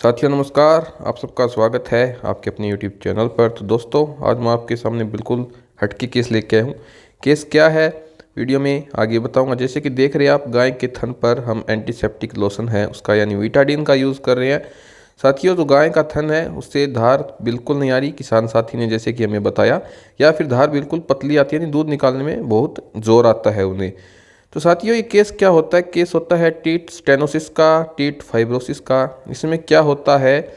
साथियों नमस्कार, आप सबका स्वागत है आपके अपने यूट्यूब चैनल पर। तो दोस्तों आज मैं आपके सामने बिल्कुल हटके केस लेके आया हूँ। केस क्या है वीडियो में आगे बताऊंगा। जैसे कि देख रहे हैं आप, गाय के थन पर हम एंटीसेप्टिक लोशन है उसका यानी विटाडिन का यूज़ कर रहे हैं। साथियों जो गाय का थन है उससे धार बिल्कुल नहीं आ रही, किसान साथी ने जैसे कि हमें बताया, या फिर धार बिल्कुल पतली आती है, यानी दूध निकालने में बहुत ज़ोर आता है उन्हें। तो साथियों ये केस क्या होता है, केस होता है टीट स्टेनोसिस का, टीट फाइब्रोसिस का। इसमें क्या होता है,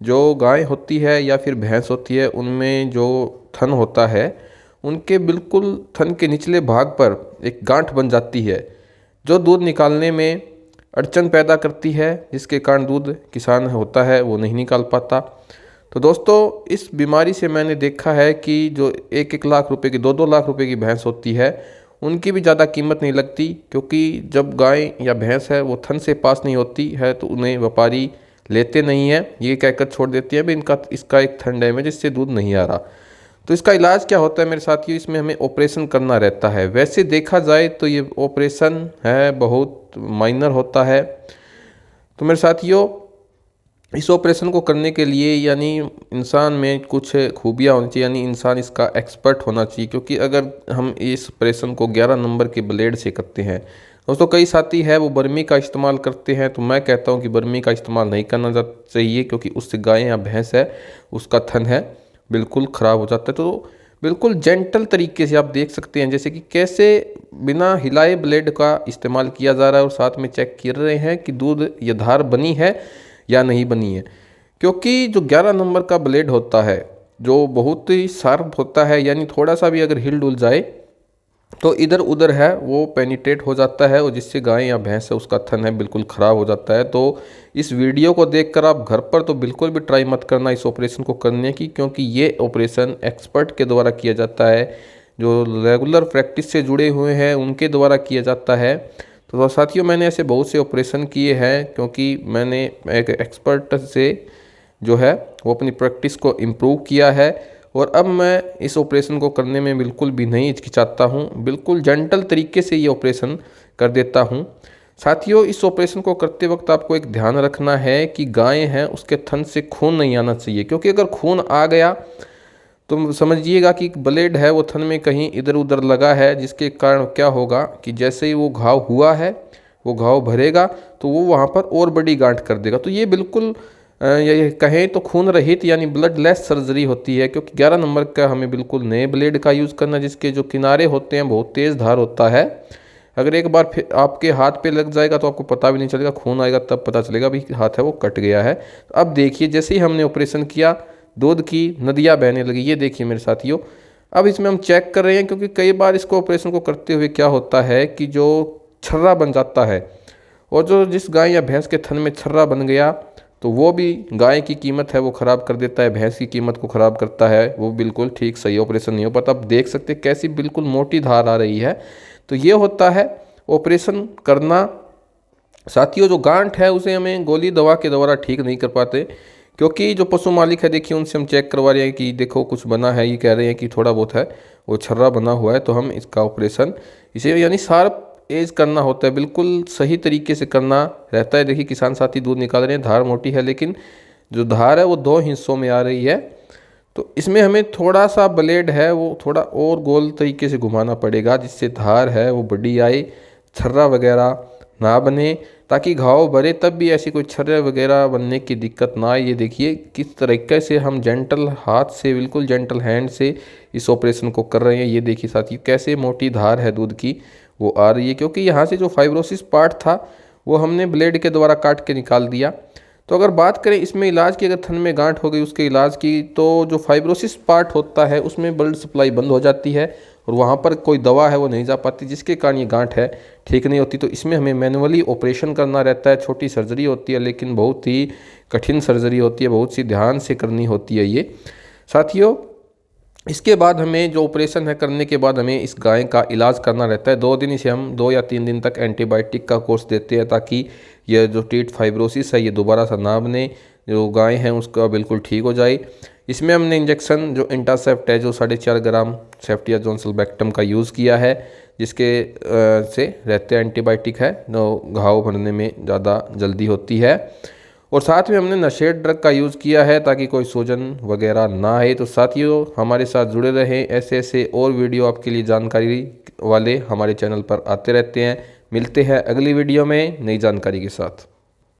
जो गाय होती है या फिर भैंस होती है उनमें जो थन होता है उनके बिल्कुल थन के निचले भाग पर एक गांठ बन जाती है जो दूध निकालने में अड़चन पैदा करती है, जिसके कारण दूध किसान होता है वो नहीं निकाल पाता। तो दोस्तों इस बीमारी से मैंने देखा है कि जो 1-1 लाख रुपए की 2-2 लाख रुपए की भैंस होती है उनकी भी ज़्यादा कीमत नहीं लगती, क्योंकि जब गाय या भैंस है वो थन से पास नहीं होती है तो उन्हें व्यापारी लेते नहीं है, ये कहकर छोड़ देती है भाई इनका इसका एक थन डैमेज, इससे दूध नहीं आ रहा। तो इसका इलाज क्या होता है मेरे साथियों, इसमें हमें ऑपरेशन करना रहता है। वैसे देखा जाए तो ये ऑपरेशन है बहुत माइनर होता है। तो मेरे साथियों इस ऑपरेशन को करने के लिए यानी इंसान में कुछ खूबियाँ होनी चाहिए, यानी इंसान इसका एक्सपर्ट होना चाहिए। क्योंकि अगर हम इस ऑपरेशन को 11 नंबर के ब्लेड से करते हैं, दोस्तों कई साथी है वो बर्मी का इस्तेमाल करते हैं, तो मैं कहता हूँ कि बर्मी का इस्तेमाल नहीं करना चाहिए, क्योंकि उससे गाय या भैंस है उसका थन है बिल्कुल ख़राब हो जाता है। तो बिल्कुल जेंटल तरीके से आप देख सकते हैं जैसे कि कैसे बिना हिलाए ब्लेड का इस्तेमाल किया जा रहा है, और साथ में चेक कर रहे हैं कि दूध या धार बनी है या नहीं बनी है। क्योंकि जो 11 नंबर का ब्लेड होता है जो बहुत ही शार्प होता है, यानी थोड़ा सा भी अगर हिल डुल जाए तो इधर उधर है वो पेनिट्रेट हो जाता है, और जिससे गाय या भैंस है उसका थन है बिल्कुल ख़राब हो जाता है। तो इस वीडियो को देखकर आप घर पर तो बिल्कुल भी ट्राई मत करना इस ऑपरेशन को करने की, क्योंकि ये ऑपरेशन एक्सपर्ट के द्वारा किया जाता है, जो रेगुलर प्रैक्टिस से जुड़े हुए हैं उनके द्वारा किया जाता है। तो साथियों मैंने ऐसे बहुत से ऑपरेशन किए हैं, क्योंकि मैंने एक एक्सपर्ट से जो है वो अपनी प्रैक्टिस को इम्प्रूव किया है, और अब मैं इस ऑपरेशन को करने में बिल्कुल भी नहीं हिचकिचाता हूँ, बिल्कुल जेंटल तरीके से ये ऑपरेशन कर देता हूँ। साथियों इस ऑपरेशन को करते वक्त आपको एक ध्यान रखना है कि गाय है उसके थन से खून नहीं आना चाहिए, क्योंकि अगर खून आ गया तो समझिएगा कि ब्लेड है वो थन में कहीं इधर उधर लगा है, जिसके कारण क्या होगा कि जैसे ही वो घाव हुआ है वो घाव भरेगा तो वो वहाँ पर और बड़ी गांठ कर देगा। तो ये बिल्कुल ये कहें तो खून रहित यानी ब्लड लेस सर्जरी होती है, क्योंकि 11 नंबर का हमें बिल्कुल नए ब्लेड का यूज़ करना, जिसके जो किनारे होते हैं बहुत तेज़ धार होता है। अगर एक बार फिर आपके हाथ पे लग जाएगा तो आपको पता भी नहीं चलेगा, खून आएगा तब पता चलेगा भाई हाथ है वो कट गया है। तो अब देखिए जैसे ही हमने ऑपरेशन किया दूध की नदियाँ बहने लगी, ये देखिए मेरे साथियों। अब इसमें हम चेक कर रहे हैं, क्योंकि कई बार इसको ऑपरेशन को करते हुए क्या होता है कि जो छर्रा बन जाता है, और जो जिस गाय या भैंस के थन में छर्रा बन गया तो वो भी गाय की कीमत है वो ख़राब कर देता है, भैंस की कीमत को ख़राब करता है, वो बिल्कुल ठीक सही ऑपरेशन नहीं हो पाता। आप देख सकते हैं कैसी बिल्कुल मोटी धार आ रही है। तो ये होता है ऑपरेशन करना। साथियों जो गांठ है उसे हमें गोली दवा के द्वारा ठीक नहीं कर पाते, क्योंकि जो पशु मालिक है देखिए उनसे हम चेक करवा रहे हैं कि देखो कुछ बना है, ये कह रहे हैं कि थोड़ा बहुत है वो छर्रा बना हुआ है, तो हम इसका ऑपरेशन इसे यानी शार्प एज करना होता है, बिल्कुल सही तरीके से करना रहता है। देखिए किसान साथी दूध निकाल रहे हैं, धार मोटी है लेकिन जो धार है वो 2 हिस्सों में आ रही है। तो इसमें हमें थोड़ा सा ब्लेड है वो थोड़ा और गोल तरीके से घुमाना पड़ेगा, जिससे धार है वो बड़ी आए, छर्रा वगैरह ना बने, ताकि घाव भरे तब भी ऐसी कोई छर्रे वगैरह बनने की दिक्कत ना आए। ये देखिए किस तरीके से हम जेंटल हाथ से बिल्कुल जेंटल हैंड से इस ऑपरेशन को कर रहे हैं। ये देखिए साथियों कैसे मोटी धार है दूध की वो आ रही है, क्योंकि यहाँ से जो फाइब्रोसिस पार्ट था वो हमने ब्लेड के द्वारा काट के निकाल दिया। तो अगर बात करें इसमें इलाज की, अगर थन में गांठ हो गई उसके इलाज की, तो जो फाइब्रोसिस पार्ट होता है उसमें ब्लड सप्लाई बंद हो जाती है और वहाँ पर कोई दवा है वो नहीं जा पाती, जिसके कारण ये गांठ है ठीक नहीं होती। तो इसमें हमें मैनुअली ऑपरेशन करना रहता है। छोटी सर्जरी होती है लेकिन बहुत ही कठिन सर्जरी होती है, बहुत सी ध्यान से करनी होती है ये साथियों। इसके बाद हमें जो ऑपरेशन है करने के बाद हमें इस गाय का इलाज करना रहता है। 2 दिन इसे हम 2 या 3 दिन तक एंटीबायोटिक का कोर्स देते हैं, ताकि यह जो टीट फाइब्रोसिस है ये दोबारा सा ना बने, जो गाय हैं उसका बिल्कुल ठीक हो जाए। इसमें हमने इंजेक्शन जो इंटासेप्ट है जो 4.5 ग्राम सेफ्टियाजोन सल्बेक्टम का यूज़ किया है, जिसके से रहते एंटीबायोटिक है जो घाव भरने में ज़्यादा जल्दी होती है। और साथ में हमने नशेड ड्रग का यूज़ किया है ताकि कोई सूजन वगैरह ना आए। तो साथियों हमारे साथ जुड़े रहें, ऐसे ऐसे और वीडियो आपके लिए जानकारी वाले हमारे चैनल पर आते रहते हैं। मिलते हैं अगली वीडियो में नई जानकारी के साथ।